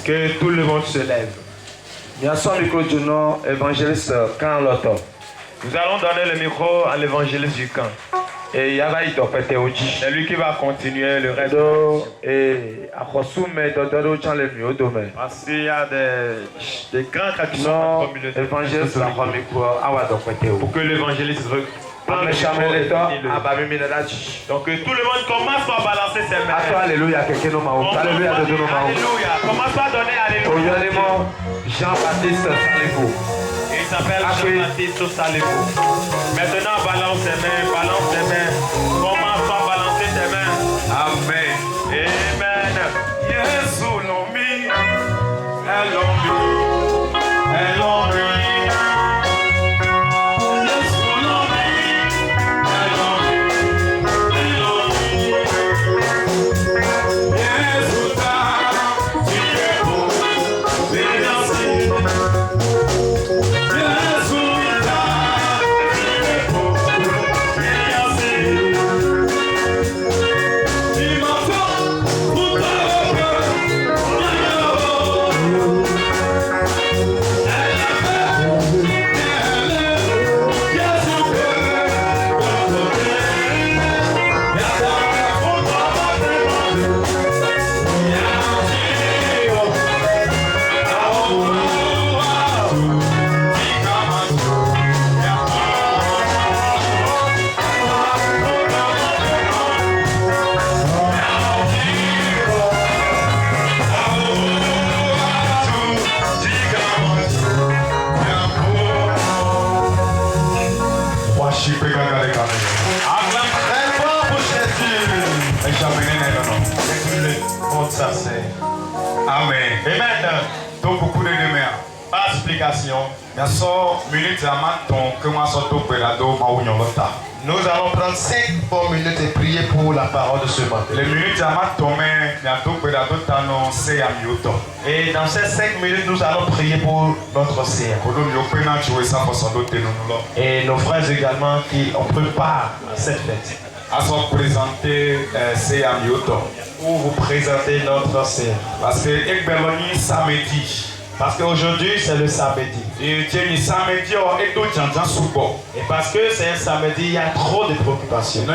Que tout le monde se lève. Évangéliste Quand Lotto. Nous allons donner le micro à l'évangéliste du camp. Et Yavaï Topete Oji. C'est lui qui va continuer le reste. Et Akosume Dodoro Chanlemio Dome. Parce qu'il y a des grands cas qui sont Non, dans notre communauté. évangéliste la Romiko Awa Topete. Pour que l'évangéliste prenne le micro et finisse le- Donc que tout le monde commence par balancer ses mains. Alléluia, quelqu'un nous m'a. Alléluia, de nous m'a. Alléluia. Commence par donner Alléluia. Jean-Baptiste Salifou. Il s'appelle Jean-Baptiste Salifou. Maintenant, balance tes mains, balance tes mains. Commence par balancer tes mains. Amen. Amen. Yesu lomi. Amen. Amen. Donc beaucoup de demain. Pas d'explication. Nous allons prendre 5 bonnes minutes et prier pour la parole de ce matin. Et dans ces 5 minutes, nous allons prier pour notre Seigneur. Et nos frères également qui ont pris part à cette fête. Pour vous présenter notre Seigneur. Parce qu'aujourd'hui c'est le samedi. Et parce que c'est un samedi, il y a trop de préoccupations.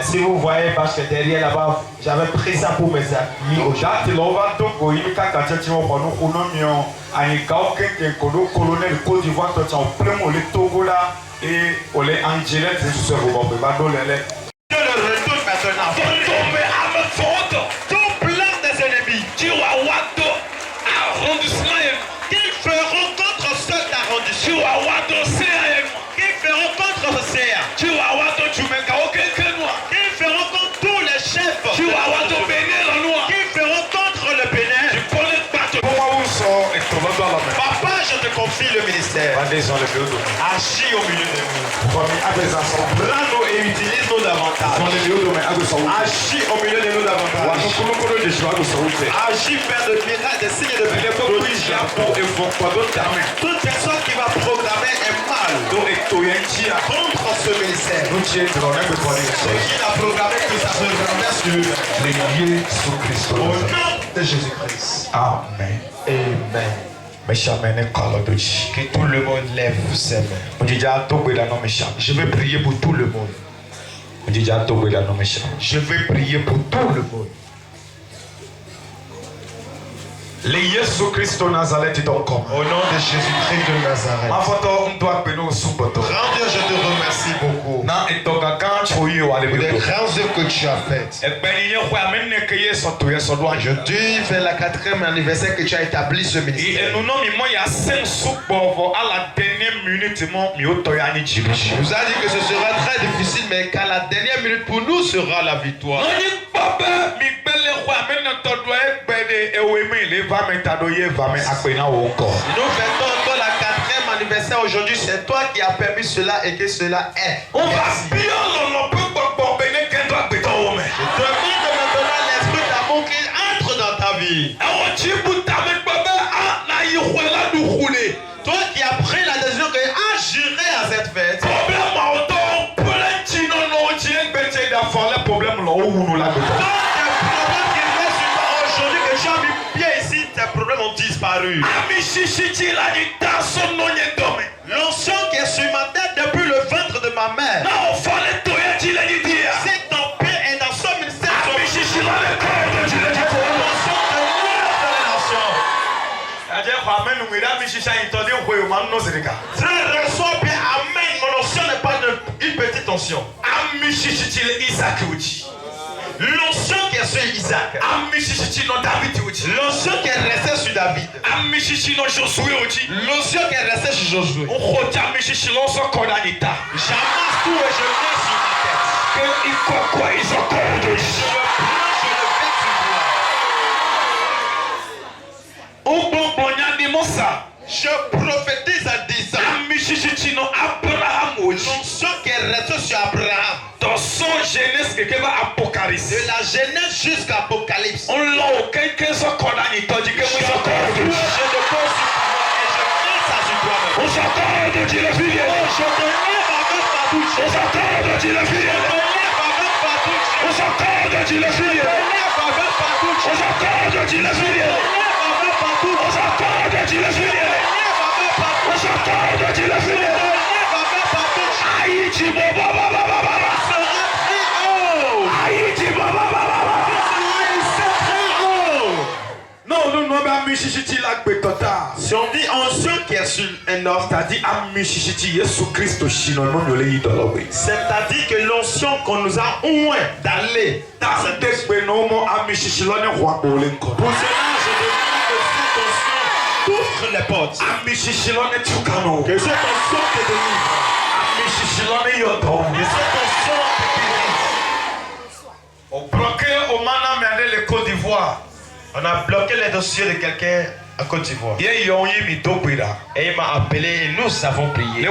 Si vous voyez, parce que derrière là-bas, j'avais pris ça pour mes amis aujourd'hui. Et on les Angélette, je suis maintenant. Tout plan des ennemis, tu vas voir arrondissement. Qu'ils feront contre ceux d'arrondissement. Tu vas voir qu'ils feront contre Océa. Tu vas voir qu'ils feront contre tous les chefs. Tu vas voir qu'ils feront contre le Bénin. Tu connais pas tout. Papa, je te confie le ministère. Agis au milieu de nous. Prends-nous et utilise-nous davantage. Agis au milieu de nous davantage. Agis, Père de miracles, des signes de prodiges. Toute personne qui va programmer un mal contre ce ministère. Ce qu'il a programmé, que ça se renverse sur lui. Au nom de Jésus-Christ. Amen. Amen. Que tout le monde lève ses mains. Je vais prier pour tout le monde. Je vais prier pour tout le monde. Les Yesu Christo Nazareth donc. Au nom de Jésus-Christ de Nazareth. Grand Dieu, je te remercie beaucoup. Pour les grands œuvres que tu as faites. Je dis vers la 4e anniversaire que tu as établi ce ministère. Nous a dit que ce sera très difficile, mais qu'à la dernière minute pour nous sera la victoire. Nous fêtons encore la 4e anniversaire aujourd'hui. C'est toi qui as permis cela et que cela est. On va bien. Je demande maintenant l'esprit d'amour qui entre dans ta vie. Toi qui as pris la décision que agirais à cette fête. problèmes qui restent sur toi aujourd'hui, que j'ai mis pied ici, tes problèmes ont disparu. L'onction qui est sur ma tête depuis le ventre de ma mère. C'est ton père est dans son ministère. L'onction de frère, reçois bien, amen. Mon onction n'est pas une petite onction. L'onction qui est sur Isaac. L'onction qui est restée sur David. L'onction qui est restée sur Josué. J'amasse tout et je mets sur ma tête. Je le prends, je le fais. Je prophétise à 10 ans. L'onction qui est restée sur Abraham. De la Genèse jusqu'à Apocalypse. Je dépose sur toi et je mets ça sur toi-même. Je te lève avec si on dit onction qui est sur un homme, c'est-à-dire que l'onction qu'on nous a oint d'aller dans cette onction. Pour cela, je demande que cette onction ouvre les portes. Que cette onction te délivre. Que cette onction te guérisse. Le Côte d'Ivoire. On a bloqué les dossiers de quelqu'un à Côte d'Ivoire. Et il m'a appelé et nous avons prié. Et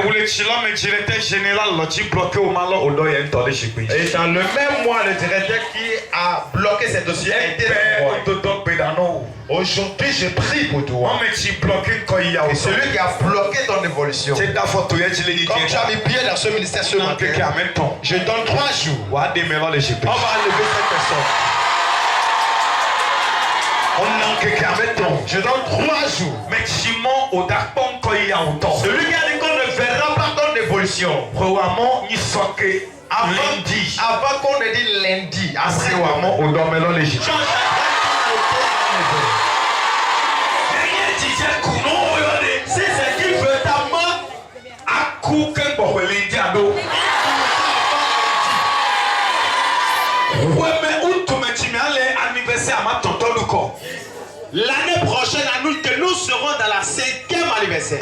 dans le même mois, le directeur qui a bloqué ces dossiers a été aujourd'hui, je prie pour toi. Et celui qui a bloqué ton évolution. Comme tu as mis pied dans ce ministère ce matin, je donne 3 jours. On va enlever cette personne. Je donne 3 jours. Celui qui a dit qu'on ne verra pas ton évolution. Avant qu'on ait dit lundi, après si c'est qui veut ta mort, l'année prochaine, à nous, que nous serons dans la 5e anniversaire.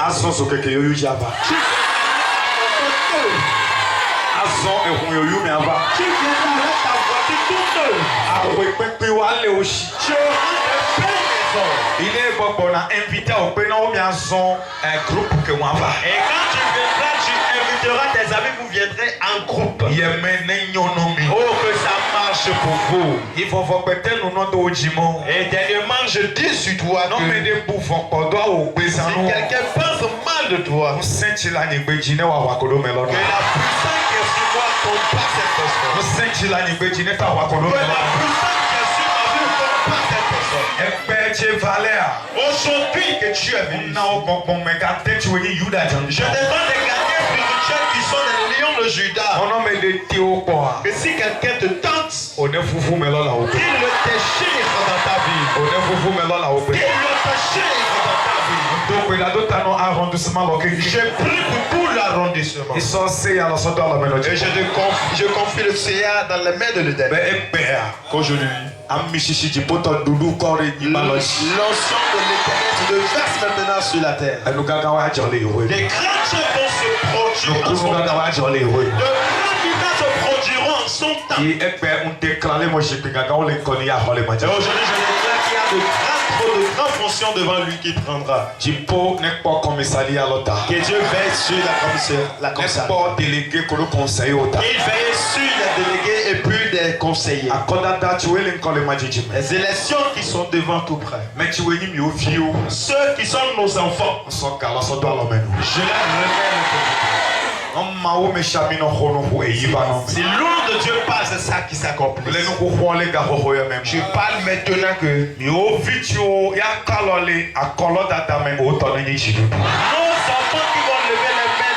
Tu viendras avec ta voiture toute neuve. Tu auras de belles maisons. Il est bon invité au pénal, mais un groupe que moi va. Et quand tu viendras, tu inviteras tes amis, vous viendrez en groupe. Oh, que ça marche pour vous. Il faut voir peut-être nous non d'Ojimo. Et dernièrement, je dis sur toi non mais des bouffons pas doit au si quelqu'un pense mal de toi, que la puissance qui est sur moi combat cette personne. Que la puissance qui est sur ma vie combat cette personne. Aujourd'hui que tu es venu, je demande des gardiens spirituels qui sont des lions de Judas. Que si quelqu'un te tente, qu'il le déchire dans ta vie. Qu'il le déchire dans ta vie. Je prie pour tout l'arrondissement. Et je confie le CA dans les mains de l'Éden. Qu'aujourd'hui, l'onction de l'Éternel se verse maintenant sur la terre. Les grandes choses vont se produire en son temps. De grands miracles se produiront en son temps. Et aujourd'hui, je déclare qu'il y a de grandes fonctions devant lui qu'il prendra. Que Dieu veille sur la commissariat. Il veille sur les délégués et puis des conseillers. Les élections qui sont devant tout près. Ceux qui sont nos enfants. Je les remets. Si l'ordre de Dieu passe, c'est ça qui s'accomplit. Je parle maintenant que nos enfants qui vont lever les mains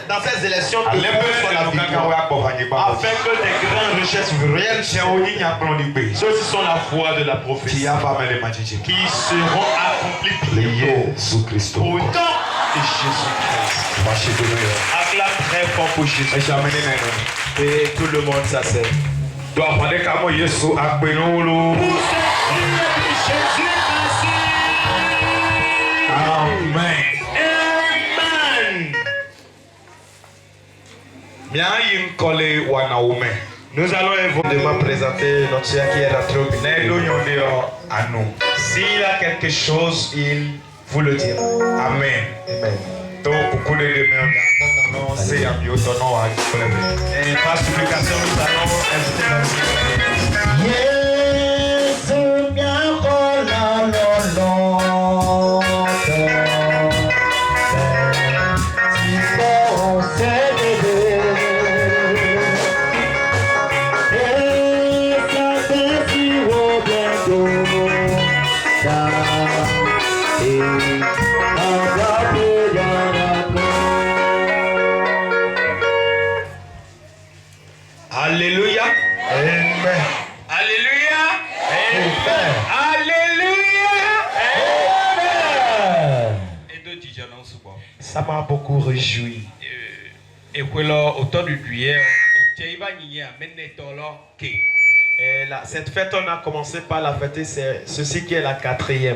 dans ces élections de soit la victoire, afin que des grandes richesses réelles, ceux-ci sont la foi de la prophétie, qui seront accomplis bientôt. Au temps de Jésus-Christ. Acclame très fort pour Jésus. Et tout le monde s'asseye. Amen. Nous allons éventuellement présenter notre soeur qui est rentrée au milieu. S'il a quelque chose, il vous le dira. Amen. Amen. Donc, pour les demeures, c'est un mieux ton nom. Et par supplication, nous allons inviter la Alléluia. Amen. Alléluia. Amen. Alléluia. Amen. Ça m'a beaucoup réjoui. Et autant du juillet, cette fête, on a commencé par la fêter, c'est ceci qui est la 4e.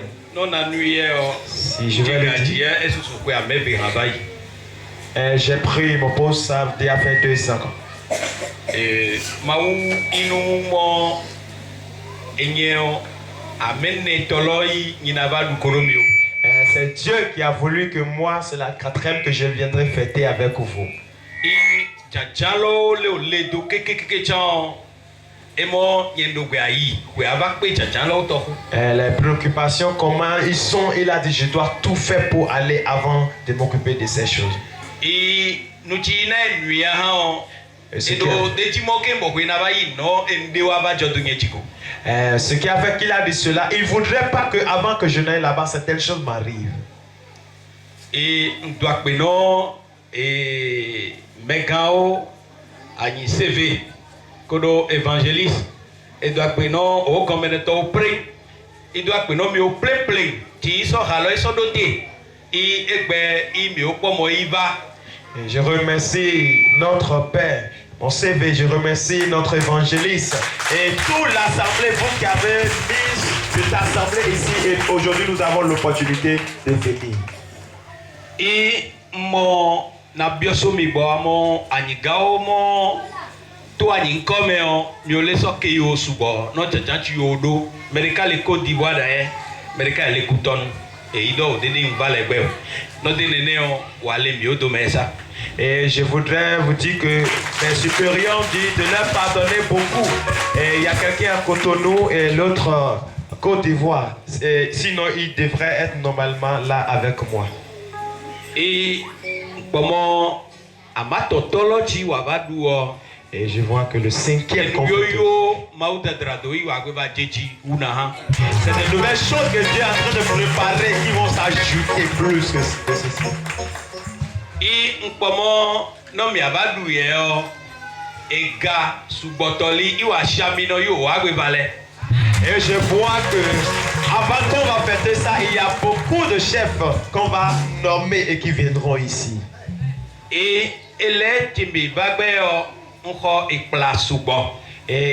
Si je vais le dire. J'ai pris mon poste, ça a fait 2 ans. C'est Dieu qui a voulu que moi, c'est la 4e que je viendrai fêter avec vous. Les préoccupations, comment ils sont, il a dit je dois tout faire pour aller avant de m'occuper de ces choses. Ce qui a fait qu'il a dit cela, il ne voudrait pas que avant que je n'aille là-bas, certaines choses m'arrivent. Et Megao Agni CV Kodo évangéliste et doit prendre au combien de temps près il doit prendre mais au plein qui sont alors ils sont dotés et il me au il va. Je remercie notre Père, mon CV, je remercie notre évangéliste et toute l'assemblée, vous qui avez mis cette assemblée ici et aujourd'hui nous avons l'opportunité de venir. Et mon nabiosomi boamo anigao mo to anikome on miole soke yo subo no chachachi yodo America le Côte d'Ivoire d'ailleurs America le Couton et ido de ni vale gbe no de nene on wale miodo mesa. Et je voudrais vous dire que mes supérieurs disent de leur pardonner beaucoup. Et il y a quelqu'un à Cotonou et l'autre à Côte d'Ivoire. Sinon, il devrait être normalement là avec moi. Et comment et je vois que le 5e conflit. C'est de nouvelles choses que Dieu est en train de préparer qui vont s'ajouter plus que ceci. Et comment non mais abadou yeo ega subotoli iwa chamino yo agwevale. Et je vois que avant qu'on va fêter ça, il y a beaucoup de chefs qu'on va nommer et qui viendront ici. Et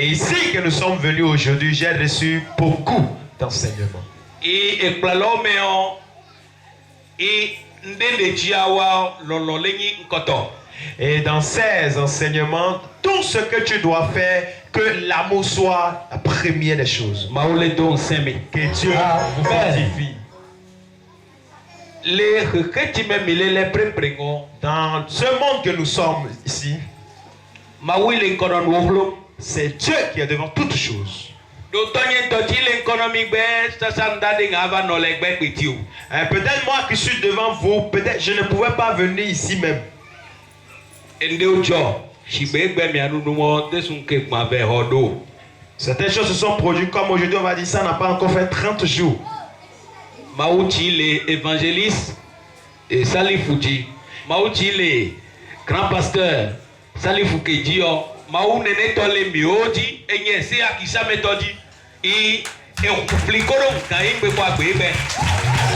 ici que nous sommes venus aujourd'hui, j'ai reçu beaucoup d'enseignements. Et dans ces enseignements, tout ce que tu dois faire, que l'amour soit la première des choses. Que Dieu vous fortifie. Dans ce monde que nous sommes ici, c'est Dieu qui est devant toutes choses. Peut-être moi qui suis devant vous, peut-être je ne pouvais pas venir ici même. Certaines choses se sont produites comme aujourd'hui, on va dire ça n'a pas encore fait 30 jours. Maouti les évangélistes et Salifouji. Maouti les grands pasteurs Salifoukeji. Maou nene tole miodi et nyese akisa metodi. Et on publie comme kaïm be kwa bebe.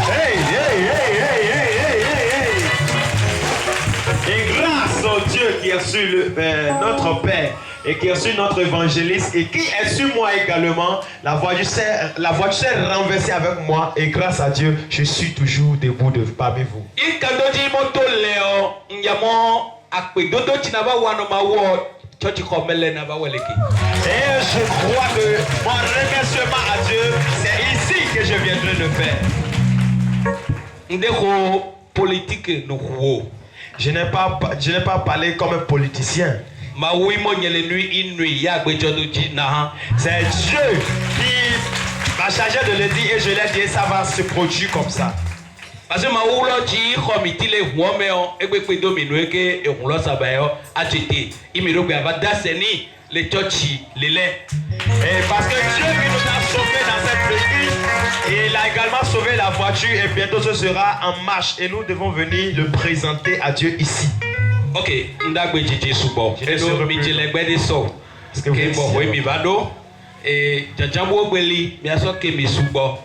Hey, hey, hey, hey, hey, hey, hey, hey. Et grâce au Dieu qui a su notre Père et qui a su notre évangéliste et qui a su moi également, la voiture s'est renversée avec moi et grâce à Dieu, je suis toujours debout parmi vous. Et je crois que mon remerciement à Dieu, c'est ici que je viendrai le faire. Je n'ai pas parlé comme un politicien. C'est Dieu qui m'a chargé de le dire et je l'ai dit, ça va se produire comme ça. Parce que parce que Dieu qui nous a sauvés dans cette église, et il a également sauvé la voiture et bientôt ce sera en marche et nous devons venir le présenter à Dieu ici. Ok, ndagbe jiji subo. Eno mi jelegbe de so. Ke bo ho mi bado. E jajambo gbeli mi aso ke mi subo.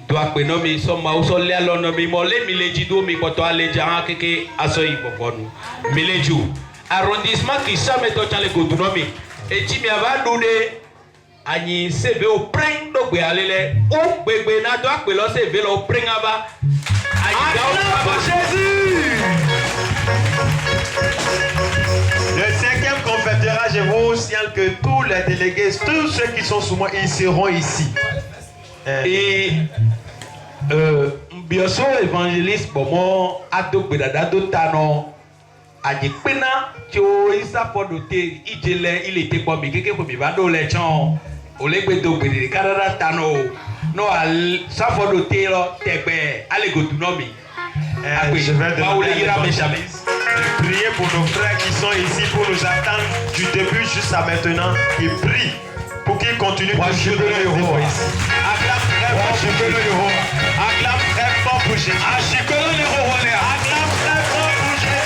Do ape no mi so ma o so le alono mi mo le mi leji do mi poto aleja han keke aso ibobonu. Mi leju. Arrondissement qui ça met dans les goudron et ti mi aba do de anyi sebe o pren do gbe alele o gbegbe na do ape lo sebe lo pren aba. Acclame Jésus. Le 5e confédérat, je vous signale que tous les délégués, tous ceux qui sont sous moi, ils seront ici. Et bien sûr, évangéliste, bon, moi, adopé d'adotano. Adipena tio isa podote ijele il était pas mais quelque comme va do les chants au legbe do bede karara tano no al sa podote lo tebe ale go dunomi je vais demander de prier pour nos frères qui sont ici pour nous attendre du début jusqu'à maintenant et prie pour qu'ils continuent de jouer ici. Acclame très fort pour Jésus. Acclame très fort pour Jésus. Acclame très fort pour Jésus.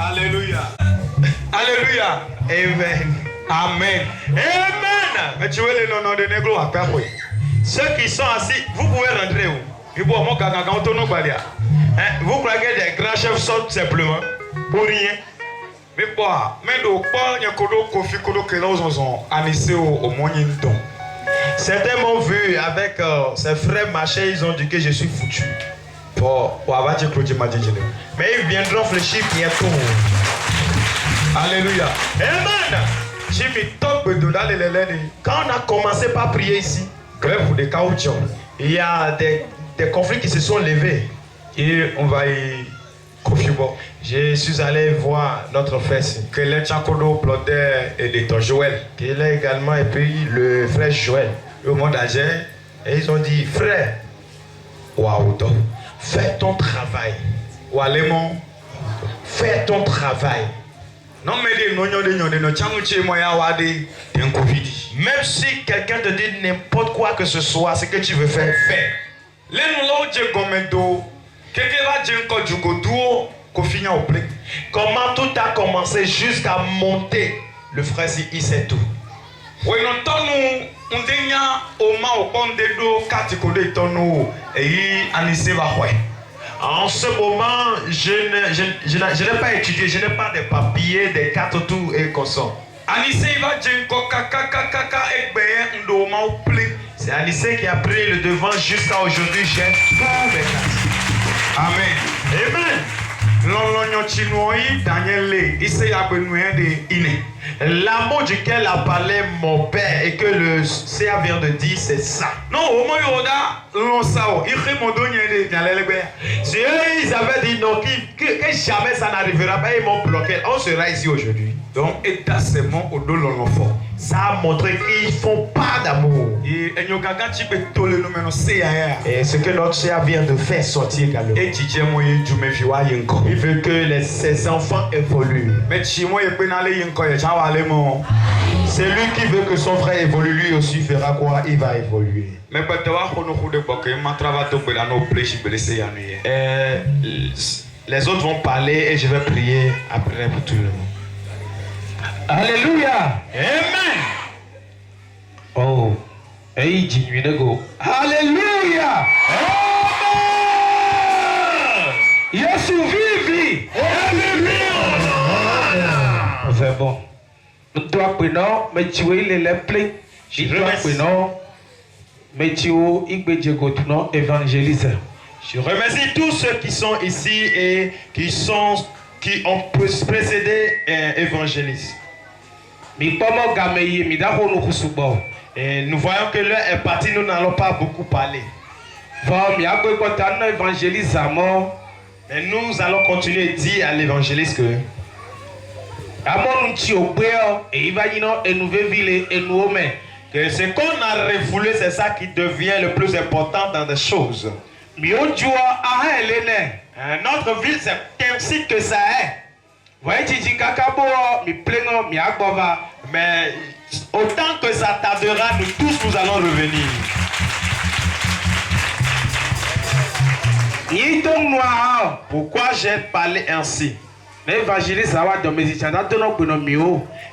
Alléluia. Alléluia. Amen. Amen. Amen. Mais tu veux le nom de Negro à Kakoui. Ceux qui sont assis, vous pouvez rentrer où? Vous croyez que les grands chefs sortent simplement pour rien? Mais quoi? Mais donc pas Nyakodo Kofi Kodo Kelozon Anissé au Moninton. Certains m'ont vu avec ses frères marcher, ils ont dit que je suis foutu. Mais ils viendront fléchir bientôt. Alléluia. Amen. Quand on a commencé par prier ici, il y a des conflits qui se sont levés. Et on va y confier. Je suis allé voir notre frère, que le Tchakodo Ploder et de ton Joël. Il est également et puis le frère Joël. Au monde âgé. Et ils ont dit, frère, waouh, fais ton travail. Walémon, fais ton travail. Non, mais même si quelqu'un te dit n'importe quoi que ce soit, ce que tu veux faire, fais. Comment tout a commencé jusqu'à monter, le frère, il sait tout. En ce moment, je n'ai pas étudié, je n'ai pas de papiers, des cartes, tout et comme ça. C'est Anissé qui a pris le devant jusqu'à aujourd'hui. J'ai tous mes cartes. Amen. Amen. L'amour duquel a parlé mon père et que le CA vient de dire, c'est ça. Non, ils avaient dit dit non, que jamais ça n'arrivera pas, ils m'ont bloqué. On sera ici aujourd'hui. Donc, et c'est mon au dos l'enfant. Ça a montré qu'ils font pas d'amour. Et ce que notre sœur vient de faire sortir également. Il veut que ses enfants évoluent. C'est lui qui veut que son frère évolue, lui aussi fera quoi? Il va évoluer. Les autres vont parler et je vais prier après pour tout le monde. Alléluia. Amen. Oh. Hey, go. Alléluia. Amen. Yesu vivi. C'est bon. Nous doit prendre, mais tu es les pleins. Je dois prendre, mais tu es évangéliste. Je remercie tous ceux qui sont ici et qui ont précédé évangéliste. Et nous voyons que l'heure est partie, nous n'allons pas beaucoup parler. Et nous allons continuer à dire à l'évangéliste que ce qu'on a refoulé, c'est ça qui devient le plus important dans les choses. Notre vie, c'est ainsi que ça est. Mais autant que ça tardera, nous tous nous allons revenir. Pourquoi j'ai parlé ainsi?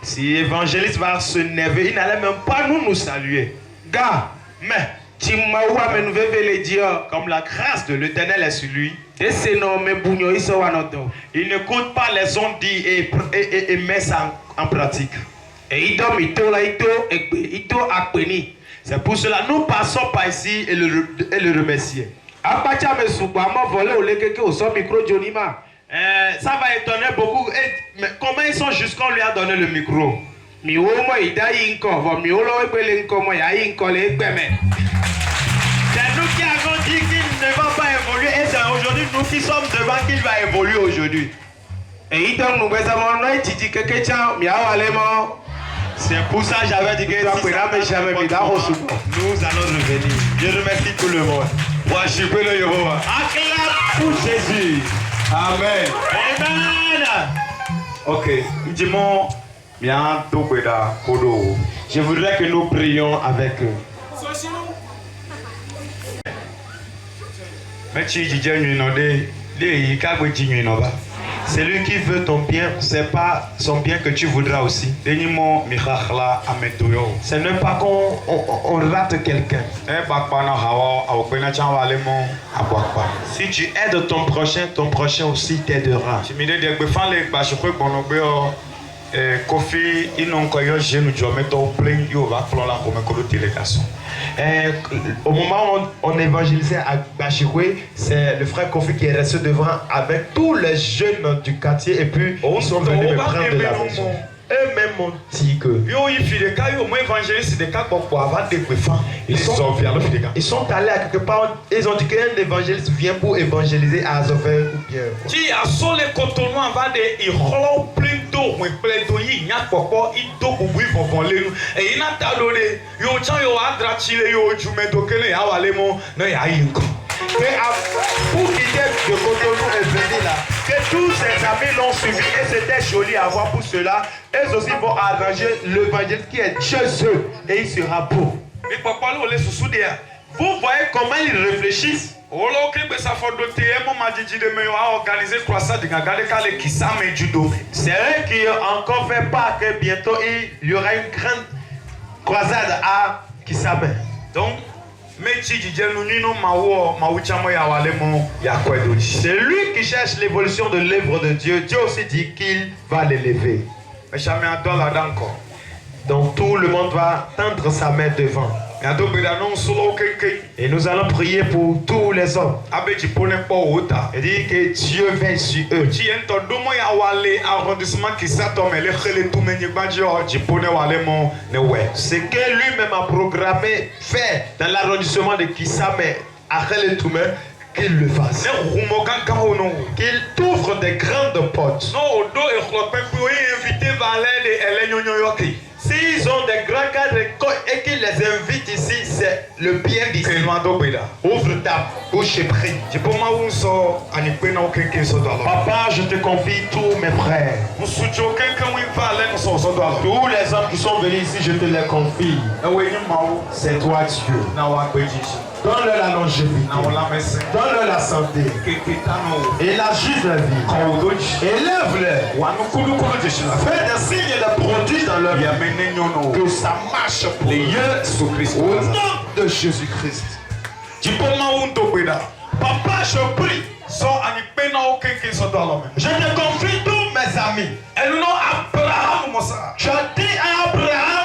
Si l'évangéliste va se lever, il n'allait même pas nous saluer. Mais comme la grâce de l'Éternel est sur lui, il n'écoute pas les ondes dit et met ça en pratique. C'est pour cela que nous passons par ici et le remercier. Ça va étonner beaucoup. Mais comment ils sont jusqu'à lui a donné le micro? C'est nous qui avons dit qu'il ne va pas évoluer et c'est aujourd'hui nous qui sommes devant qu'il va évoluer aujourd'hui. C'est pour ça que j'avais dit que nous allons revenir. Je remercie tout le monde. Acclame pour Jésus. Amen. Amen. Ok. Dis-moi, je voudrais que nous prions avec eux. C'est lui qui veut ton bien, c'est pas son bien que tu voudras aussi. Ce n'est pas qu'on rate quelqu'un. Si tu aides ton prochain aussi t'aidera. Kofi au moment où on évangélisait à Bachikwe, c'est le frère Kofi qui est resté devant avec tous les jeunes du quartier et puis ils sont venus me prendre de la maison. Eux-mêmes m'ont dit que ils sont allés à quelque part, ils ont dit qu'un évangéliste vient pour évangéliser à Azofer ou bien. Pour quitter de Cotonou et venir là, que tous ses amis l'ont suivi et c'était joli à voir pour cela. Eux aussi vont arranger l'évangéliste qui est chez eux et il sera beau. Vous voyez comment ils réfléchissent. C'est eux qui ont encore fait part que bientôt il y aura une grande croisade à Kisame. Donc, c'est lui qui cherche l'évolution de l'œuvre de Dieu. Dieu aussi dit qu'il va l'élever. Donc tout le monde va tendre sa main devant. Et nous allons prier pour tous les hommes. Et dire que Dieu veille sur eux. Ce que lui-même a programmé faire dans l'arrondissement de Kisame, qu'il le fasse. Qu'il t'ouvre des grandes portes. S'ils ont des grands cadres et qu'ils les invitent ici, c'est le bien d'ici. Ouvre ta bouche et prie. Papa, je te confie tous mes frères. Tous les hommes qui sont venus ici, je te les confie. C'est toi Dieu. Donne-leur la longévité. Donne-leur la santé. Et la juste la vie. Élève-les. Fais des signes de prodiges dans leur vie. Que ça marche pour eux. Au nom de Jésus-Christ. Papa, je prie. Je te confie tous mes amis. Je dis à Abraham,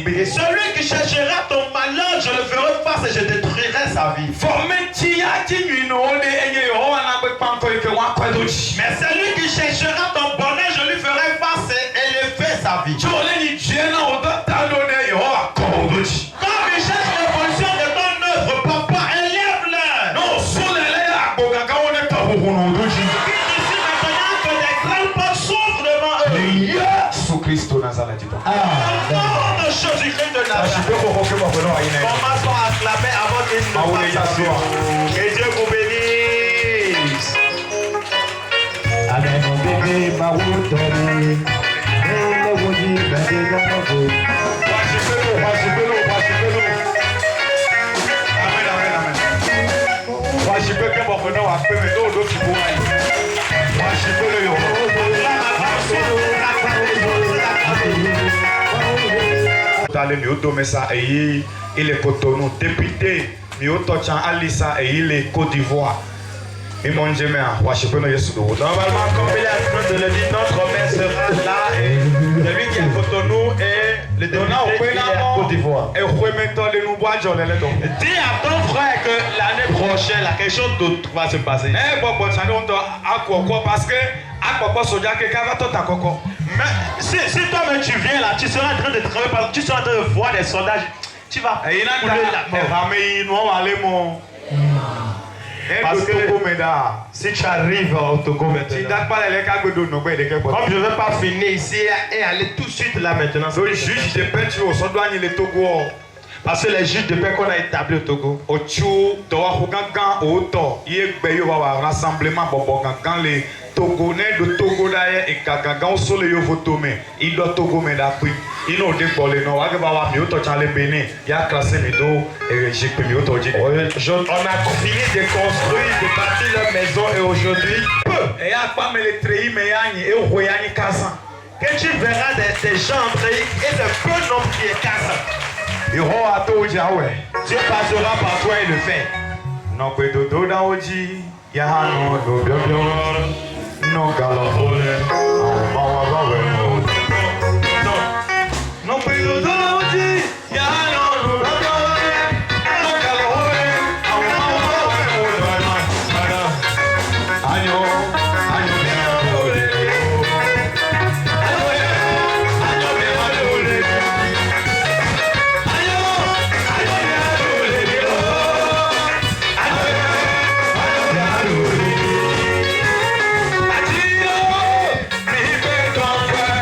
et celui qui cherchera ton malheur, je le ferai face et je détruirai sa vie. Mais celui qui cherchera ton bonheur, je lui ferai face et élever sa vie. Comme il cherche l'évolution de ton œuvre, papa, élève-le. Ici maintenant que des grandes portes s'ouvrent devant eux. Christ Nazareth. Au nom de Jésus-Christ de Nazareth. Commençons à acclamer avant qu'il ne fasse asseoir. Que Dieu vous bénisse. Amen. Il est Cotonou, député, Mioto-chan Alissa et il est Côte d'Ivoire. Normalement, comme il est en train de le dire, notre mère sera là et celui qui est Cotonou et le député qui est à Côte d'Ivoire. Dis à ton frère que l'année prochaine, quelque chose d'autre va se passer. Parce que mais si toi-même tu viens là, tu seras en train de travailler, tu seras en train de voir des sondages. Tu vas couler la mort. Parce que si tu arrives au Togo maintenant, comme je ne vais pas finir ici et aller tout de suite là maintenant, parce que les juges de paix qu'on a établis au Togo, Togonais de Togo d'ailleurs et Kagagan sur le Yovotomé, il doit Togo mais d'après. Il n'a pas de problème, on a classé mes dos et j'ai pris mes autres. On a fini de construire, de bâtir leur maison et aujourd'hui, peu. Et à pas me les traiter, mais et au royaume Kazan. Que tu verras des gens et de peu nombre qui est Kazan. Dieu passera par toi et le fait. Non, que dodo dans Oji, Yahano, no bien. No galahole, no pedo doji, ya no galahole, no galahole, año Don't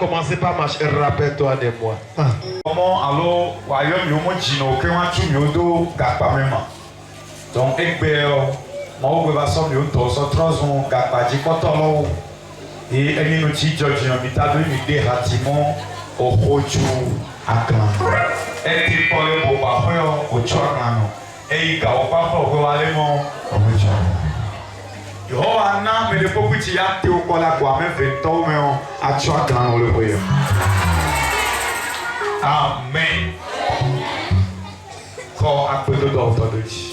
commencer par marcher. Rappelle-toi de moi. Comment alors, voyons, nous avons dit que nous avons dit que même. Donc, moi, je vais sortir de ce troisième gapa du coton. Et nous avons dit que nous avons dit que nous avons dit que nous Amen. Quand un peu de d'ordre de Dieu.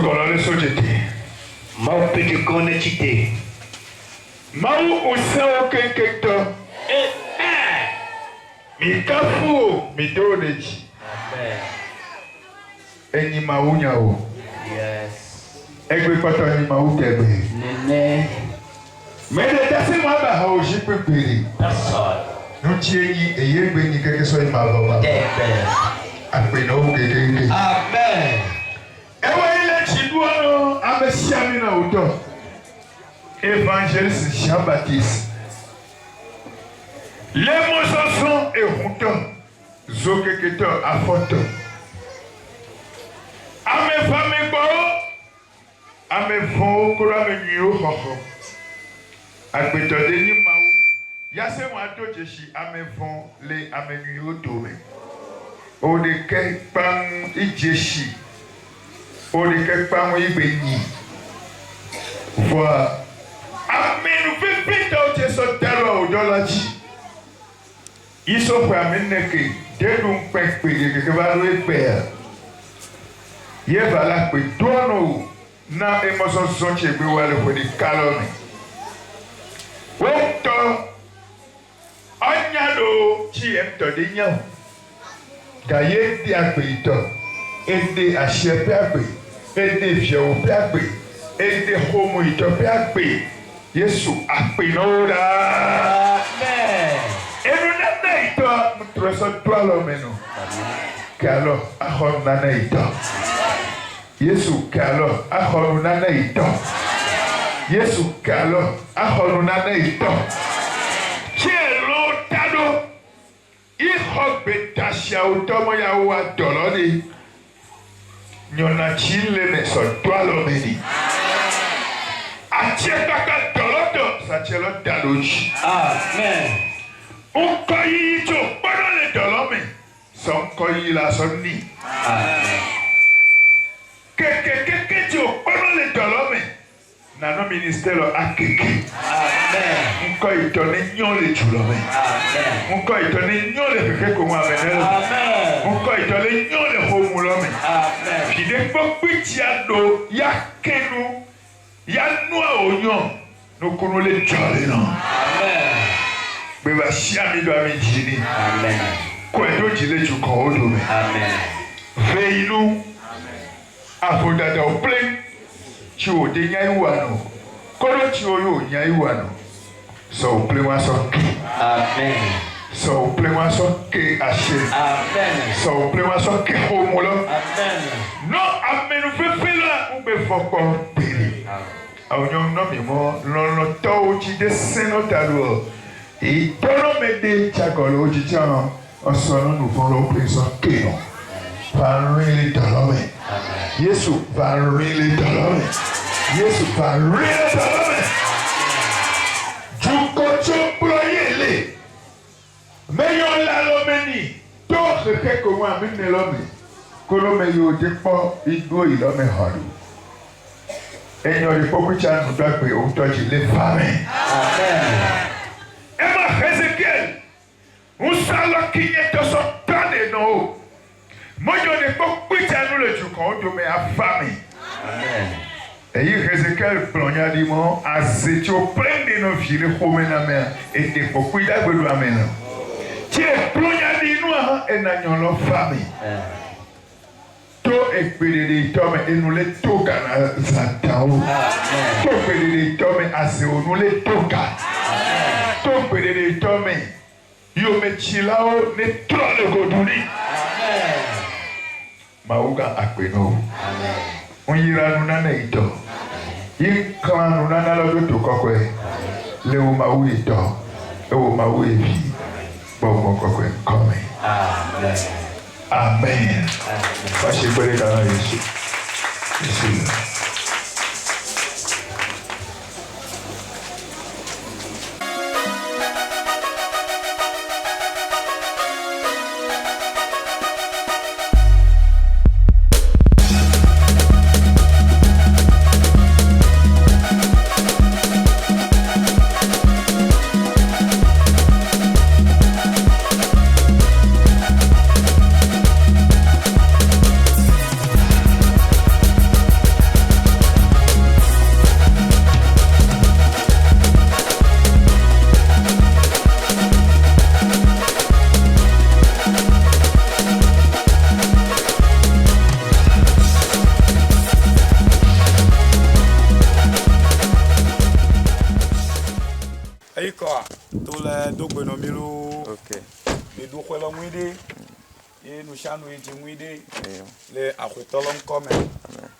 Golole sojete. Mau pete kone chite. Mau usao kenkekto. Mikafu midoneji. Amen. Enyi maunya o. Yes. Egbe pato enyi mau kebe. Nene. Mede dasi mwaba ha o jipe pere. That's all. Nuchi enyi eyegbe ni keke so ima baba. Amen. Akpe na o keke. Amen. Ewe ile chiduano amesiami na uto. Evangeliste Jean-Baptiste. Les mots sont éhoutants. Zokeketo afoto. Ame fami bo. Ame fon kura me nyo hoho. Agbeto de ni mawu. Yase mo ato jeshi ame fon le ame nyo dome. O de ke pang ijeshi. O de ke pang igbe ni. Voilà. Amen. Vous faites au so terre au dolaji. Iso kwa meneke dedun pekpe ke ba ro epe. Ye bala pe dono na emotion sonche gbe wale ko di kalome. Wonto anyado chi emto de nyawo. Da ye di agbe ito. Ede ashepe agbe. Ede fiewo pe agbe. Ede homo ito pe agbe. Yesu apinora. Amen. Enu nana ito mutreso twalo meno. Kalo ahon nana ito. Yesu kalo ahon nana ito. Yesu kalo ahon nana ito. Chelo tado. Iho betasha utomo ya wa dolodi. Nyona chile me so twalo meni. Achekaka dolodo sachelo daloji. Amen. Unkoyi to le dolome. Son koyi la sonni. Amen. Keke to le dolome. Nano ministero akeke. Amen. Unkoyi to ne nyole julome. Amen. Unkoyi to ne nyole keke ko ma menelo. Amen. Unkoyi to ne nyole homulome. Amen. Fide pokpiti ado yakenu. Yanua onyo no kono le jale no. Amen. Beba shiami do amijini. Amen. Ko edo jile ju ko odo me. Amen. Veinu. Afodada o plane. Chi o de nyai wano. Kono chi o yo nyai wano. So o plane wa so ki. Amen. So o plane wa so ke ashe. Amen. So o plane wa so ke homulo. Amen. No amenu fefela ube foko pere. Aunyo no mi mo lono to uchi de seno talu. E tono me de chakolo uchi chan osono nu folo preso keno. Va really dolome. Yesu va really dolome. Yesu va really dolome. Juko choplo yele. Meyon la lomeni. To reke ko wa mi ne lome. Kolo me yo de po igbo ilome haru. Enyo de pokucha no dagbe o toji le fame. Amen. Emma Ezekiel. Usalo kinye to so tane no. Mojo de pokucha no le juko do me afame. Amen. Eyi Ezekiel plonya di mo asecho prende no file home na me e de pokucha gbedu amena. Ti e plonya di no ha enanyo lo fame. To ekpedede tome enule toka na zatao. To ekpedede tome ase onule toka. To ekpedede tome yome chilao ne trole goduni. Mauga akpeno. Onyira nunana ito. Yikama nunana lodo tokokwe. Lewo mau ito. Ewo mau evi. Bomo kokwe kome. Amen. Amen. Pode pegar isso. Isso. dogbe no milo. Ok. Le do khwelo mwide. Et nous chanu et mwide. Le akhotolom comme.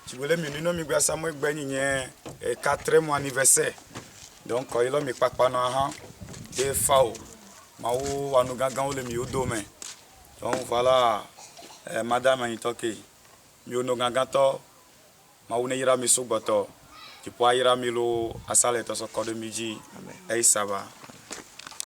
Tu voulais me no mi gba samoy gbeni nye 4e anniversaire. Donc il a mi papa no ha et fao. Maou anu gangan o le mi odo men. Donc voilà madame Anitoke. Mi ono gangan to maou ne yira mi so gboto. Tu peux ira mi lo asale to so kodo miji. Amen. Ça va.